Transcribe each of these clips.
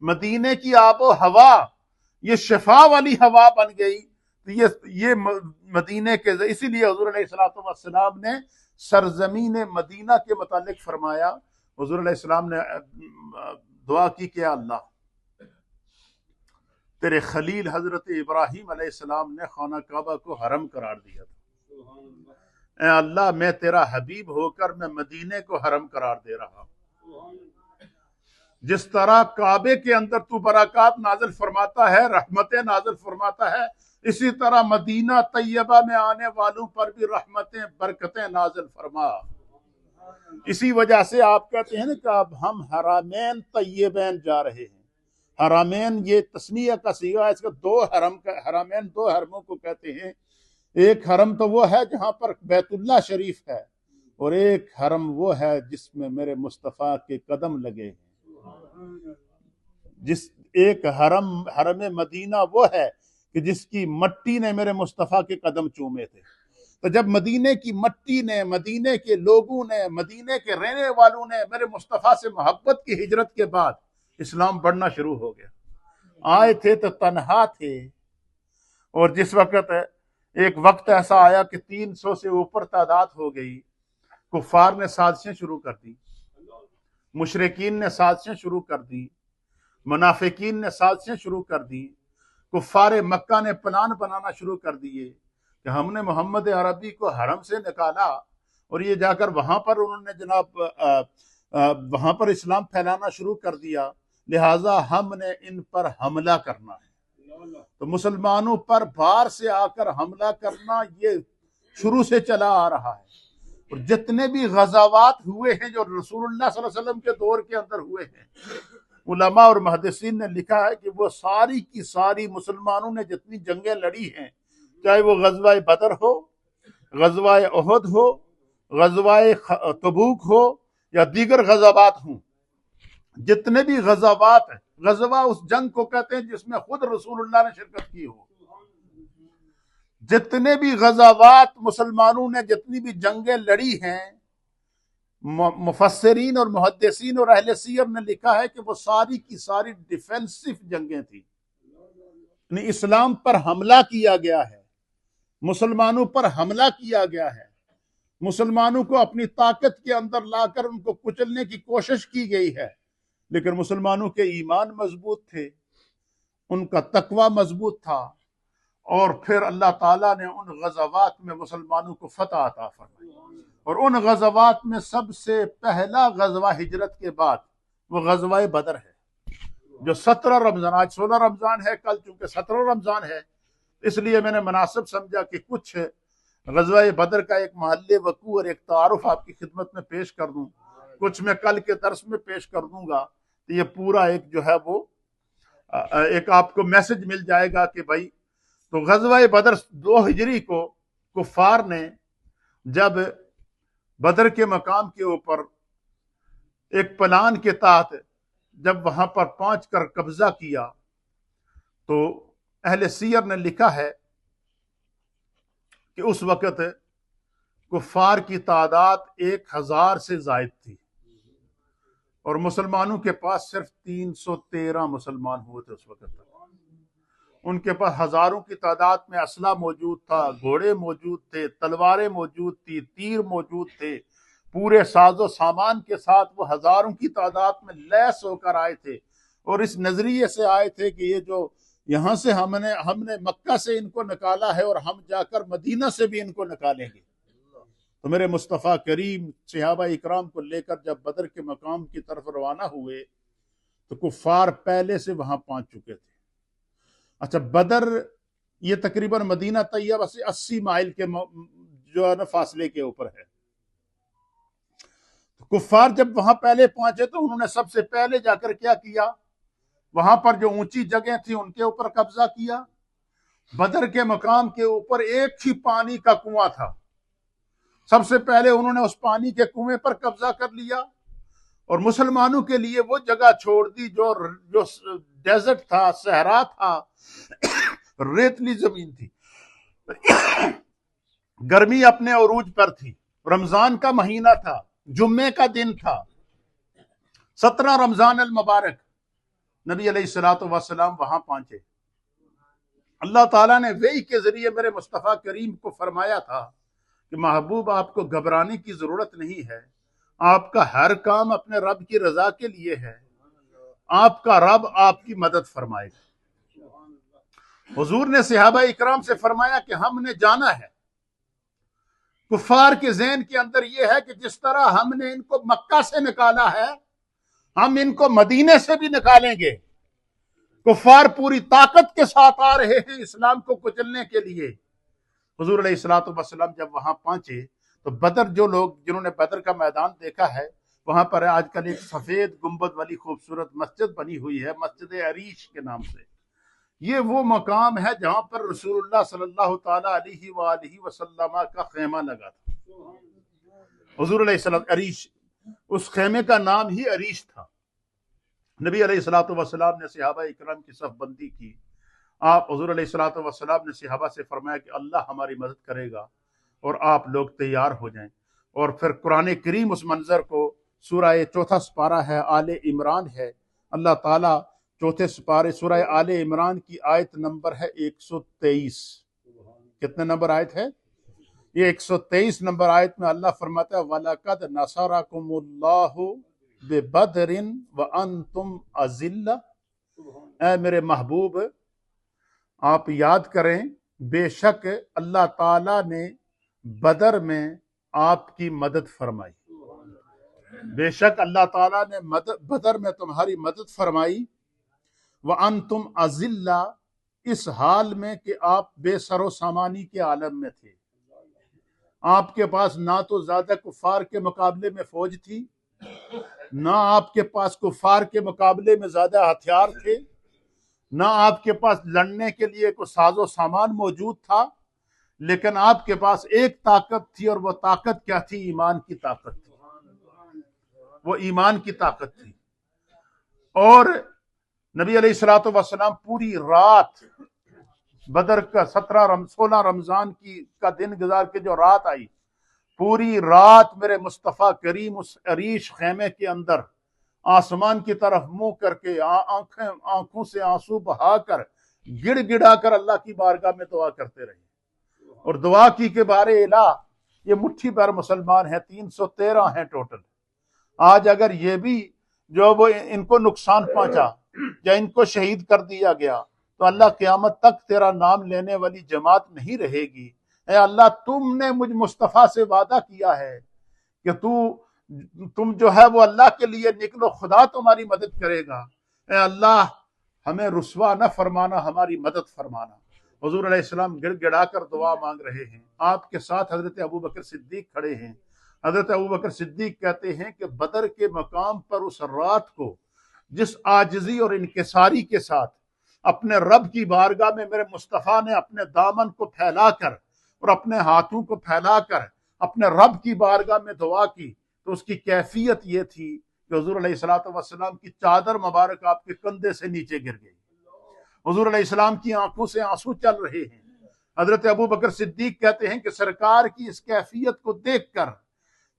مدینے کی آب و ہوا یہ شفا والی ہوا بن گئی. تو یہ مدینے کے اسی لیے حضور علیہ الصلوۃ والسلام نے سرزمین مدینہ کے متعلق فرمایا. حضور علیہ السلام نے دعا کی کہ اللہ تیرے خلیل حضرت ابراہیم علیہ السلام نے خانہ کعبہ کو حرم قرار دیا تھا. اے اللہ میں تیرا حبیب ہو کر میں مدینے کو حرم قرار دے رہا ہوں. جس طرح کعبے کے اندر تو برکات نازل فرماتا ہے، رحمتیں نازل فرماتا ہے، اسی طرح مدینہ طیبہ میں آنے والوں پر بھی رحمتیں برکتیں نازل فرما. اسی وجہ سے آپ کہتے ہیں نا کہ اب ہم حرمین طیبین جا رہے ہیں. حرمین یہ تسنیہ کا صیغہ ہے، اس کا حرمین دو حرموں کو کہتے ہیں. ایک حرم تو وہ ہے جہاں پر بیت اللہ شریف ہے، اور ایک حرم وہ ہے جس میں میرے مصطفیٰ کے قدم لگے ہیں. ایک حرم مدینہ وہ ہے کہ جس کی مٹی نے میرے مصطفیٰ کے قدم چومے تھے. تو جب مدینے کی مٹی نے، مدینے کے لوگوں نے، مدینے کے رہنے والوں نے میرے مصطفیٰ سے محبت کی ہجرت کے بعد اسلام بڑھنا شروع ہو گیا. آئے تھے تو تنہا تھے، اور جس وقت ایک وقت ایسا آیا کہ 300 سے اوپر تعداد ہو گئی، کفار نے سازشیں شروع کر دی، مشرکین نے سازشیں شروع کر دی، منافقین نے سازشیں شروع کر دی. کفار مکہ نے پلان بنانا شروع کر دیے کہ ہم نے محمد عربی کو حرم سے نکالا، اور یہ جا کر وہاں پر انہوں نے جناب وہاں پر اسلام پھیلانا شروع کر دیا، لہٰذا ہم نے ان پر حملہ کرنا ہے. تو مسلمانوں پر باہر سے آ کر حملہ کرنا یہ شروع سے چلا آ رہا ہے. اور جتنے بھی غزوات ہوئے ہیں جو رسول اللہ صلی اللہ علیہ وسلم کے دور کے اندر ہوئے ہیں، علماء اور محدثین نے لکھا ہے کہ وہ ساری کی ساری مسلمانوں نے جتنی جنگیں لڑی ہیں، چاہے وہ غزوہ بدر ہو، غزوہ احد ہو، غزوہ تبوک ہو یا دیگر غزوات ہوں، جتنے بھی غزوات ہیں، غزوہ اس جنگ کو کہتے ہیں جس میں خود رسول اللہ نے شرکت کی ہو. جتنے بھی غزوات مسلمانوں نے جتنی بھی جنگیں لڑی ہیں، مفسرین اور محدثین اور اہل سیر نے لکھا ہے کہ وہ ساری کی ساری ڈیفینسو جنگیں تھیں. یعنی اسلام پر حملہ کیا گیا ہے، مسلمانوں پر حملہ کیا گیا ہے، مسلمانوں کو اپنی طاقت کے اندر لا کر ان کو کچلنے کی کوشش کی گئی ہے. لیکن مسلمانوں کے ایمان مضبوط تھے، ان کا تقوی مضبوط تھا، اور پھر اللہ تعالیٰ نے ان غزوات میں مسلمانوں کو فتح عطا فرمائی. اور ان غزوات میں سب سے پہلا غزوہ ہجرت کے بعد وہ غزوہ بدر ہے، جو 17 رمضان، آج 16 رمضان ہے، کل چونکہ 17 رمضان ہے، اس لیے میں نے مناسب سمجھا کہ کچھ غزوہ بدر کا ایک محل وقوع اور ایک تعارف آپ کی خدمت میں پیش کر دوں. کچھ میں کل کے درس میں پیش کر دوں گا. تو یہ پورا ایک جو ہے وہ ایک آپ کو میسج مل جائے گا کہ بھائی. تو غزوہ بدر 2 ہجری کو کفار نے جب بدر کے مقام کے اوپر ایک پلان کے تحت جب وہاں پر پہنچ کر قبضہ کیا، تو اہل سیر نے لکھا ہے کہ اس وقت کفار کی تعداد 1000 سے زائد تھی، اور مسلمانوں کے پاس صرف 313 مسلمان ہوئے تھے اس وقت تک. ان کے پاس ہزاروں کی تعداد میں اسلحہ موجود تھا، گھوڑے موجود تھے، تلواریں موجود تھی، تیر موجود تھے، پورے ساز و سامان کے ساتھ وہ ہزاروں کی تعداد میں لیس ہو کر آئے تھے، اور اس نظریے سے آئے تھے کہ یہ جو یہاں سے ہم نے مکہ سے ان کو نکالا ہے، اور ہم جا کر مدینہ سے بھی ان کو نکالیں گے. تو میرے مصطفیٰ کریم صحابہ اکرام کو لے کر جب بدر کے مقام کی طرف روانہ ہوئے تو کفار پہلے سے وہاں پہنچ چکے تھے. اچھا، بدر یہ تقریباً مدینہ طیبہ سے 80 مائل کے جو ہے نا فاصلے کے اوپر ہے. کفار جب وہاں پہلے پہنچے تو انہوں نے سب سے پہلے جا کر کیا کیا، وہاں پر جو اونچی جگہیں تھیں ان کے اوپر قبضہ کیا. بدر کے مقام کے اوپر ایک ہی پانی کا کنواں تھا، سب سے پہلے انہوں نے اس پانی کے کنویں پر قبضہ کر لیا، اور مسلمانوں کے لیے وہ جگہ چھوڑ دی جو ڈیزرٹ تھا، صحرا تھا، ریتلی زمین تھی. گرمی اپنے عروج پر تھی، رمضان کا مہینہ تھا، جمعے کا دن تھا، 17 رمضان المبارک. نبی علیہ الصلوۃ والسلام وہاں پہنچے. اللہ تعالیٰ نے وحی کے ذریعے میرے مصطفیٰ کریم کو فرمایا تھا کہ محبوب آپ کو گھبرانے کی ضرورت نہیں ہے، آپ کا ہر کام اپنے رب کی رضا کے لیے ہے، آپ کا رب آپ کی مدد فرمائے گا. حضور نے صحابہ اکرام سے فرمایا کہ ہم نے جانا ہے. کفار کے ذہن کے اندر یہ ہے کہ جس طرح ہم نے ان کو مکہ سے نکالا ہے ہم ان کو مدینے سے بھی نکالیں گے. کفار پوری طاقت کے ساتھ آ رہے ہیں اسلام کو کچلنے کے لیے. حضور علیہ الصلوۃ والسلام جب وہاں پہنچے تو بدر، جو لوگ جنہوں نے بدر کا میدان دیکھا ہے، وہاں پر آج کل ایک سفید گنبد والی خوبصورت مسجد بنی ہوئی ہے، مسجد عریش کے نام سے. یہ وہ مقام ہے جہاں پر رسول اللہ صلی اللہ تعالی علیہ وآلہ وسلم کا خیمہ لگا تھا. حضور علیہ السلام عریش، اس خیمے کا نام ہی عریش تھا. نبی علیہ الصلوۃ والسلام نے صحابہ اکرام کی صف بندی کی. آپ حضور علیہ الصلوۃ والسلام نے صحابہ سے فرمایا کہ اللہ ہماری مدد کرے گا اور آپ لوگ تیار ہو جائیں. اور پھر قرآن کریم اس منظر کو، سورہ 4 سپارہ ہے، آل عمران ہے، اللہ تعالیٰ 4 سپارے سورہ آل عمران کی آیت نمبر ہے 123. کتنے نمبر آیت ہے؟ یہ 123 نمبر آیت میں اللہ فرماتا ہے وَلَقَدْ نَصَرَكُمُ اللَّهُ بِبَدْرٍ وَأَنْتُمْ أَذِلَّةٌ. اے میرے محبوب، آپ یاد کریں بے شک اللہ تعالیٰ نے بدر میں آپ کی مدد فرمائی. بے شک اللہ تعالیٰ نے بدر میں تمہاری مدد فرمائی. وَأَنْتُمْ أَذِلَّةٌ، اس حال میں کہ آپ بے سر و سامانی کے عالم میں تھے. آپ کے پاس نہ تو زیادہ کفار کے مقابلے میں فوج تھی، نہ آپ کے پاس کفار کے مقابلے میں زیادہ ہتھیار تھے، نہ آپ کے پاس لڑنے کے لیے کوئی ساز و سامان موجود تھا. لیکن آپ کے پاس ایک طاقت تھی، اور وہ طاقت کیا تھی؟ ایمان کی طاقت تھی. وہ ایمان کی طاقت تھی. اور نبی علیہ الصلوۃ والسلام پوری رات، بدر کا 16 رمضان کا دن گزار کے جو رات آئی، پوری رات میرے مصطفیٰ کریم اس عریش خیمے کے اندر آسمان کی طرف منہ کر کے آنکھوں سے آنسو بہا کر گڑ گڑا کر اللہ کی بارگاہ میں دعا کرتے رہے. اور دعا کی کہ بارے الہ، یہ مٹھی بھر مسلمان ہیں، 313 ہیں ٹوٹل. آج اگر یہ بھی جو وہ ان کو نقصان پہنچا یا ان کو شہید کر دیا گیا تو اللہ قیامت تک تیرا نام لینے والی جماعت نہیں رہے گی. اے اللہ، تم نے مجھ مصطفیٰ سے وعدہ کیا ہے کہ تم جو ہے وہ اللہ کے لیے نکلو، خدا تمہاری مدد کرے گا. اے اللہ، ہمیں رسوا نہ فرمانا، ہماری مدد فرمانا. حضور علیہ السلام گڑ گڑا کر دعا مانگ رہے ہیں. آپ کے ساتھ حضرت ابوبکر صدیق کھڑے ہیں. حضرت ابوبکر صدیق کہتے ہیں کہ بدر کے مقام پر اس رات کو جس عاجزی اور انکساری کے ساتھ اپنے رب کی بارگاہ میں میرے مصطفیٰ نے اپنے دامن کو پھیلا کر اور اپنے ہاتھوں کو پھیلا کر اپنے رب کی بارگاہ میں دعا کی، تو اس کی کیفیت یہ تھی کہ حضور علیہ الصلوۃ والسلام کی چادر مبارک آپ کے کندھے سے نیچے گر گئی. حضور علیہ السلام کی آنکھوں سے آنسو چل رہے ہیں. حضرت ابوبکر صدیق کہتے ہیں کہ سرکار کی اس کیفیت کو دیکھ کر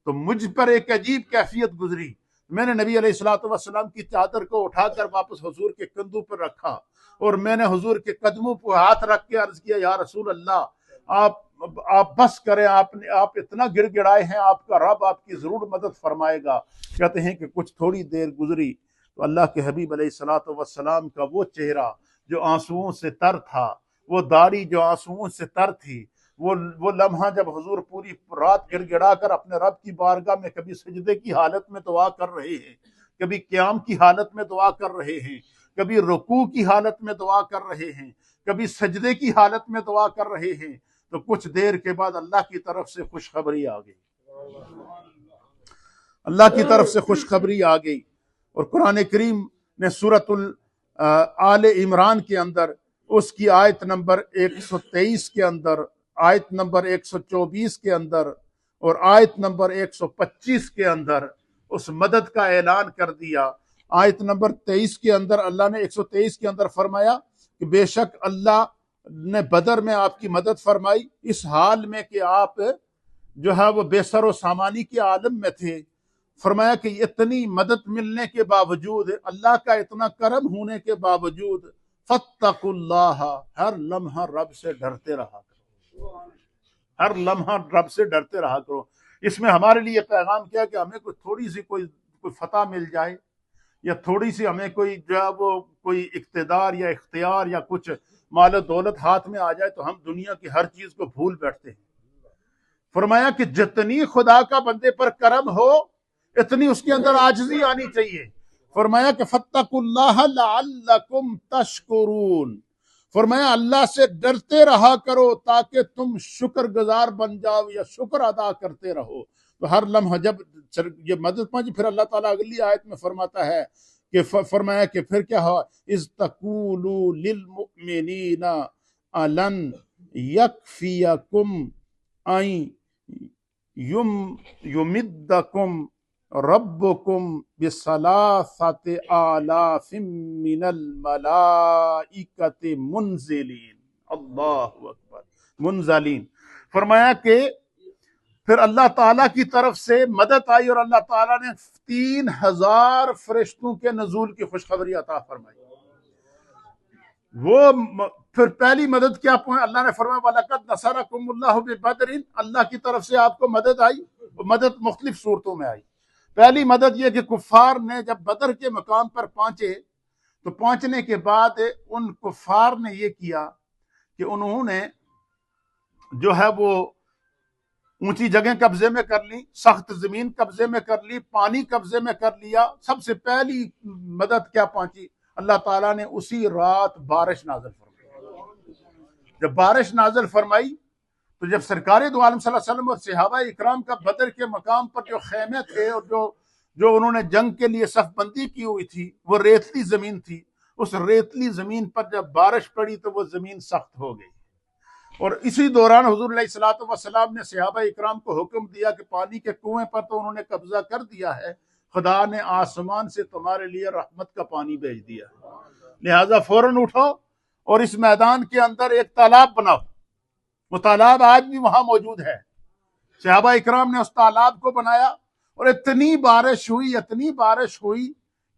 تو مجھ پر ایک عجیب کیفیت گزری. میں نے نبی علیہ الصلوۃ والسلام کی چادر کو اٹھا کر واپس حضور کے کندھوں پر رکھا، اور میں نے حضور کے قدموں پر ہاتھ رکھ کے عرض کیا، یا رسول اللہ، آپ بس کریں، آپ اتنا گڑ گڑائے ہیں، آپ کا رب آپ کی ضرور مدد فرمائے گا. کہتے ہیں کہ کچھ تھوڑی دیر گزری تو اللہ کے حبیب علیہ الصلوۃ والسلام کا وہ چہرہ جو آنسوؤں سے تر تھا، وہ داڑھی جو آنسوؤں سے تر تھی، وہ لمحہ جب حضور پوری رات گڑ گڑا کر اپنے رب کی بارگاہ میں کبھی سجدے کی حالت میں دعا کر رہے ہیں، کبھی قیام کی حالت میں دعا کر رہے ہیں، کبھی رکوع کی حالت میں دعا کر رہے ہیں، کبھی سجدے کی حالت میں دعا کر رہے ہیں، تو کچھ دیر کے بعد اللہ کی طرف سے خوشخبری آ گئی. اللہ کی طرف سے خوشخبری آ گئی. اور قرآن کریم نے سورۃ آل عمران کے اندر اس کی آیت نمبر 123 کے اندر، آیت نمبر 124 کے اندر اور آیت نمبر 125 کے اندر اس مدد کا اعلان کر دیا. آیت نمبر 23 کے اندر اللہ نے 123 کے اندر فرمایا کہ بے شک اللہ نے بدر میں آپ کی مدد فرمائی اس حال میں کہ آپ جو ہے وہ بے سر و سامانی کے عالم میں تھے. فرمایا کہ اتنی مدد ملنے کے باوجود، اللہ کا اتنا کرم ہونے کے باوجود، فاتقوا اللہ، ہر لمحہ رب سے ڈرتے رہا کرو، ہر لمحہ رب سے ڈرتے رہا کرو۔ اس میں ہمارے لیے پیغام کیا کہ ہمیں کوئی تھوڑی سی کوئی فتح مل جائے، یا تھوڑی سی ہمیں کوئی جو ہے وہ کوئی اقتدار یا اختیار یا کچھ مال و دولت ہاتھ میں آ جائے تو ہم دنیا کی ہر چیز کو بھول بیٹھتے ہیں۔ فرمایا کہ جتنی خدا کا بندے پر کرم ہو اتنی اس کے اندر عاجزی آنی چاہیے۔ فرمایا کہ فاتقوا اللہ لعلکم تشکرون، فرمایا اللہ سے ڈرتے رہا کرو تاکہ تم شکر گزار بن جاؤ یا شکر ادا کرتے رہو۔ تو ہر لمحہ جب یہ مدد پہنچی، پھر اللہ تعالیٰ اگلی آیت میں فرماتا ہے کہ فرمایا کہ پھر کیا ہوا، اذ تقولوا للمؤمنین الن یکفیکم ان یمدکم ربکم بثلاثۃ آلاف من الملائکۃ منزلین، اللہ اکبر، منزلین۔ فرمایا کہ پھر اللہ تعالیٰ کی طرف سے مدد آئی اور اللہ تعالیٰ نے 3000 فرشتوں کے نزول کی خوشخبری عطا فرمائی۔ وہ پھر پہلی مدد کیا اللہ نے فرمایا وَلَقَدْ نَصَرَكُمُ اللَّهُ بِبَدْرٍ، اللہ کی طرف سے آپ کو مدد آئی۔ مدد مختلف صورتوں میں آئی۔ پہلی مدد یہ کہ کفار نے جب بدر کے مقام پر پہنچے تو پہنچنے کے بعد ان کفار نے یہ کیا کہ انہوں نے جو ہے وہ اونچی جگہیں قبضے میں کر لی، سخت زمین قبضے میں کر لی، پانی قبضے میں کر لیا۔ سب سے پہلی مدد کیا پہنچی؟ اللہ تعالیٰ نے اسی رات بارش نازل فرمائی۔ جب بارش نازل فرمائی تو جب سرکار دو عالم صلی اللہ علیہ وسلم اور صحابہ اکرام کا بدر کے مقام پر جو خیمے تھے اور جو انہوں نے جنگ کے لیے صف بندی کی ہوئی تھی، وہ ریتلی زمین تھی۔ اس ریتلی زمین پر جب بارش پڑی تو وہ زمین سخت ہو گئی، اور اسی دوران حضور علیہ الصلوۃ والسلام نے صحابہ اکرام کو حکم دیا کہ پانی کے کنویں پر تو انہوں نے قبضہ کر دیا ہے، خدا نے آسمان سے تمہارے لیے رحمت کا پانی بھیج دیا، لہٰذا فوراً اٹھو اور اس میدان کے اندر ایک تالاب بناؤ۔ وہ تالاب آج بھی وہاں موجود ہے۔ صحابہ اکرام نے اس تالاب کو بنایا اور اتنی بارش ہوئی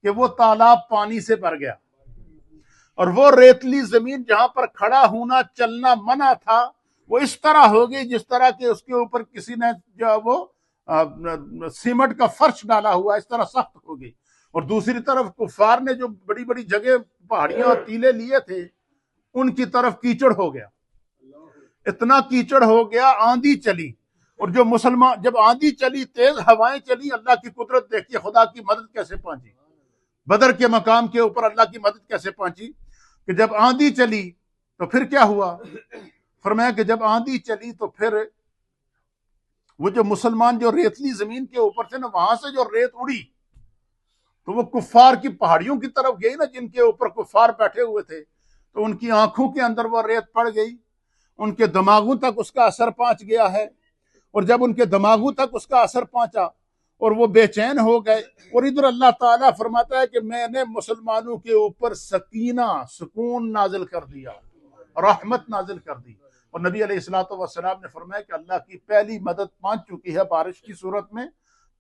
کہ وہ تالاب پانی سے بھر گیا، اور وہ ریتلی زمین جہاں پر کھڑا ہونا چلنا منع تھا وہ اس طرح ہو گئی جس طرح کہ اس کے اوپر کسی نے جو وہ سیمنٹ کا فرش ڈالا ہوا، اس طرح سخت ہو گئی۔ اور دوسری طرف کفار نے جو بڑی بڑی جگہ پہاڑیاں اور ٹیلے لیے تھے ان کی طرف کیچڑ ہو گیا، اتنا کیچڑ ہو گیا، آندھی چلی، اور جو مسلمان جب آندھی چلی، تیز ہوائیں چلی، اللہ کی قدرت دیکھیے، خدا کی مدد کیسے پہنچی، بدر کے مقام کے اوپر اللہ کی مدد کیسے پہنچی کہ جب آندھی چلی تو پھر کیا ہوا؟ فرمایا کہ جب آندھی چلی تو پھر وہ جو مسلمان جو ریتلی زمین کے اوپر تھے نا، وہاں سے جو ریت اڑی تو وہ کفار کی پہاڑیوں کی طرف گئی نا، جن کے اوپر کفار بیٹھے ہوئے تھے، تو ان کی آنکھوں کے اندر وہ ریت پڑ گئی، ان کے دماغوں تک اس کا اثر پہنچ گیا ہے، اور جب ان کے دماغوں تک اس کا اثر پہنچا اور وہ بے چین ہو گئے، اور ادھر اللہ تعالیٰ فرماتا ہے کہ میں نے مسلمانوں کے اوپر سکینہ، سکون نازل کر دیا، رحمت نازل کر دی۔ اور نبی علیہ الصلوۃ والسلام نے فرمایا کہ اللہ کی پہلی مدد پہنچ چکی ہے بارش کی صورت میں،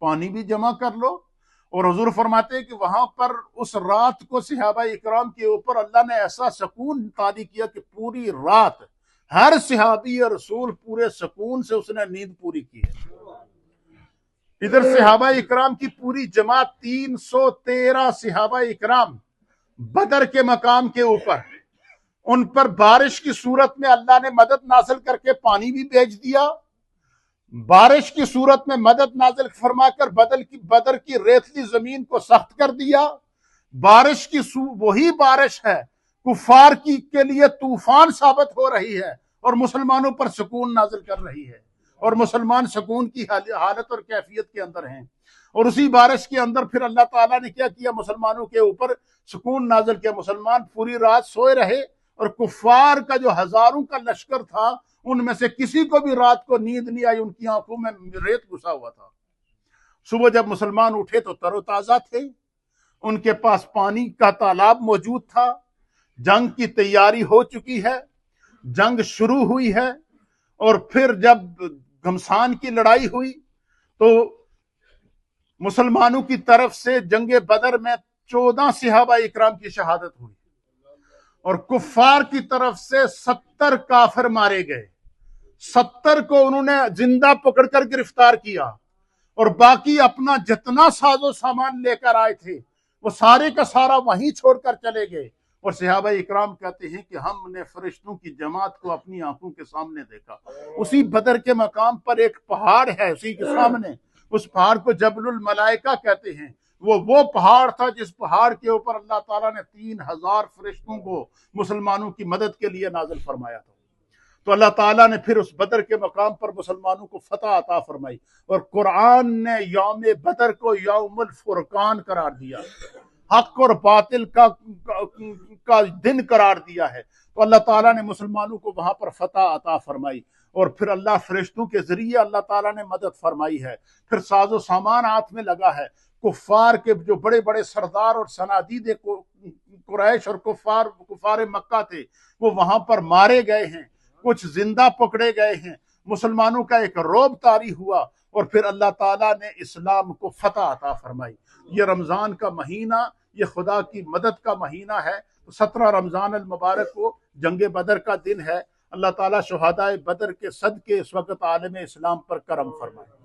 پانی بھی جمع کر لو۔ اور حضور فرماتے ہیں کہ وہاں پر اس رات کو صحابہ اکرام کے اوپر اللہ نے ایسا سکون طاری کیا کہ پوری رات ہر صحابی رسول پورے سکون سے اس نے نیند پوری کی ہے۔ ادھر صحابہ اکرام کی پوری جماعت 313 صحابہ اکرام بدر کے مقام کے اوپر، ان پر بارش کی صورت میں اللہ نے مدد نازل کر کے پانی بھی بھیج دیا، بارش کی صورت میں مدد نازل فرما کر بدر کی ریتلی زمین کو سخت کر دیا۔ بارش کی وہی بارش ہے کفار کے لیے طوفان ثابت ہو رہی ہے اور مسلمانوں پر سکون نازل کر رہی ہے، اور مسلمان سکون کی حالت اور کیفیت کے اندر ہیں۔ اور اسی بارش کے اندر پھر اللہ تعالیٰ نے کیا کیا؟ مسلمانوں کے اوپر سکون نازل کیا، مسلمان پوری رات سوئے رہے، اور کفار کا جو ہزاروں کا لشکر تھا ان میں سے کسی کو بھی رات کو نیند نہیں آئی، ان کی آنکھوں میں ریت گھسا ہوا تھا۔ صبح جب مسلمان اٹھے تو تر و تازہ تھے، ان کے پاس پانی کا تالاب موجود تھا، جنگ کی تیاری ہو چکی ہے، جنگ شروع ہوئی ہے۔ اور پھر جب گھمسان کی لڑائی ہوئی تو مسلمانوں کی طرف سے جنگ بدر میں 14 صحابہ اکرام کی شہادت ہوئی اور کفار کی طرف سے 70 کافر مارے گئے. 70 کو انہوں نے زندہ پکڑ کر گرفتار کیا اور باقی اپنا جتنا ساز و سامان لے کر آئے تھے وہ سارے کا سارا وہیں چھوڑ کر چلے گئے. اور صحابہ اکرام کہتے ہیں کہ ہم نے فرشتوں کی جماعت کو اپنی آنکھوں کے سامنے دیکھا. اسی بدر کے مقام پر ایک پہاڑ ہے اسی کے سامنے، اس پہاڑ کو جبل الملائکہ کہتے ہیں. وہ پہاڑ تھا جس پہاڑ کے اوپر اللہ تعالیٰ نے 3000 فرشتوں کو مسلمانوں کی مدد کے لیے نازل فرمایا تھا. تو اللہ تعالیٰ نے پھر اس بدر کے مقام پر مسلمانوں کو فتح عطا فرمائی اور قرآن نے یوم بدر کو یوم الفرقان قرار دیا، حق اور باطل کا دن قرار دیا ہے. تو اللہ تعالیٰ نے مسلمانوں کو وہاں پر فتح عطا فرمائی اور پھر اللہ فرشتوں کے ذریعے اللہ تعالیٰ نے مدد فرمائی ہے. پھر ساز و سامان ہاتھ میں لگا ہے. کفار کے جو بڑے بڑے سردار اور صنادید قریش اور کفار مکہ تھے وہ وہاں پر مارے گئے ہیں، کچھ زندہ پکڑے گئے ہیں. مسلمانوں کا ایک رعب طاری ہوا اور پھر اللہ تعالیٰ نے اسلام کو فتح عطا فرمائی. یہ رمضان کا مہینہ یہ خدا کی مدد کا مہینہ ہے. 17 رمضان المبارک کو جنگ بدر کا دن ہے. اللہ تعالیٰ شہداء بدر کے صدقے اس وقت عالم اسلام پر کرم فرمائے.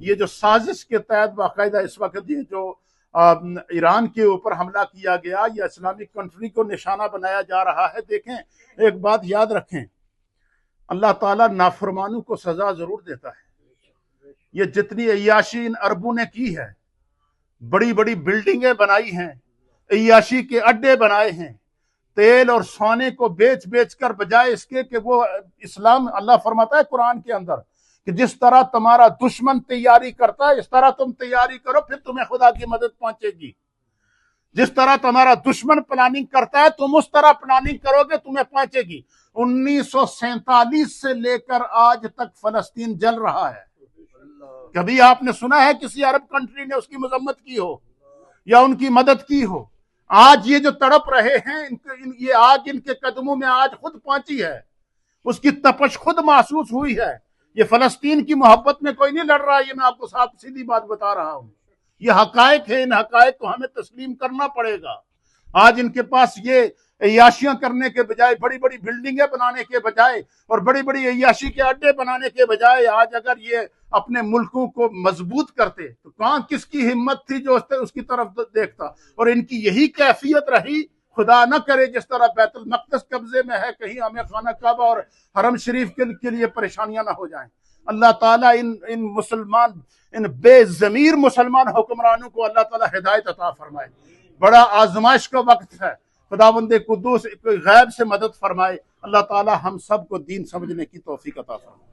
یہ جو سازش کے تحت باقاعدہ اس وقت یہ جو ایران کے اوپر حملہ کیا گیا یا اسلامک کنٹری کو نشانہ بنایا جا رہا ہے، دیکھیں ایک بات یاد رکھیں، اللہ تعالیٰ نافرمانوں کو سزا ضرور دیتا ہے. یہ جتنی عیاشی ان عربوں نے کی ہے، بڑی بڑی بلڈنگیں بنائی ہیں، عیاشی کے اڈے بنائے ہیں، تیل اور سونے کو بیچ بیچ کر بجائے اس کے کہ وہ اسلام، اللہ فرماتا ہے قرآن کے اندر کہ جس طرح تمہارا دشمن تیاری کرتا ہے اس طرح تم تیاری کرو پھر تمہیں خدا کی مدد پہنچے گی. جس طرح تمہارا دشمن پلاننگ کرتا ہے تم اس طرح پلاننگ کرو گے تمہیں پہنچے گی. 1947 سے لے کر آج تک فلسطین جل رہا ہے. کبھی آپ نے سنا ہے کسی عرب کنٹری نے اس کی مذمت کی ہو یا ان کی مدد کی ہو؟ آج یہ جو تڑپ رہے ہیں یہ آگ ان کے قدموں میں آج خود پہنچی ہے، اس کی تپش خود محسوس ہوئی ہے. یہ فلسطین کی محبت میں کوئی نہیں لڑ رہا، یہ میں آپ کو صاف سیدھی بات بتا رہا ہوں. یہ حقائق ہے، ان حقائق کو ہمیں تسلیم کرنا پڑے گا. آج ان کے پاس یہ عیاشیاں کرنے کے بجائے، بڑی بڑی بلڈنگیں بنانے کے بجائے اور بڑی بڑی عیاشی کے اڈے بنانے کے بجائے آج اگر یہ اپنے ملکوں کو مضبوط کرتے تو کہاں کس کی ہمت تھی جو اس کی طرف دیکھتا. اور ان کی یہی کیفیت رہی. خدا نہ کرے جس طرح بیت المقدس قبضے میں ہے کہیں ہمیں خانہ کعبہ اور حرم شریف کے لیے پریشانیاں نہ ہو جائیں. اللہ تعالیٰ ان بے ضمیر مسلمان حکمرانوں کو اللہ تعالیٰ ہدایت عطا فرمائے. بڑا آزمائش کا وقت ہے. خداوند قدوس غیب سے مدد فرمائے. اللہ تعالیٰ ہم سب کو دین سمجھنے کی توفیق عطا فرمائے.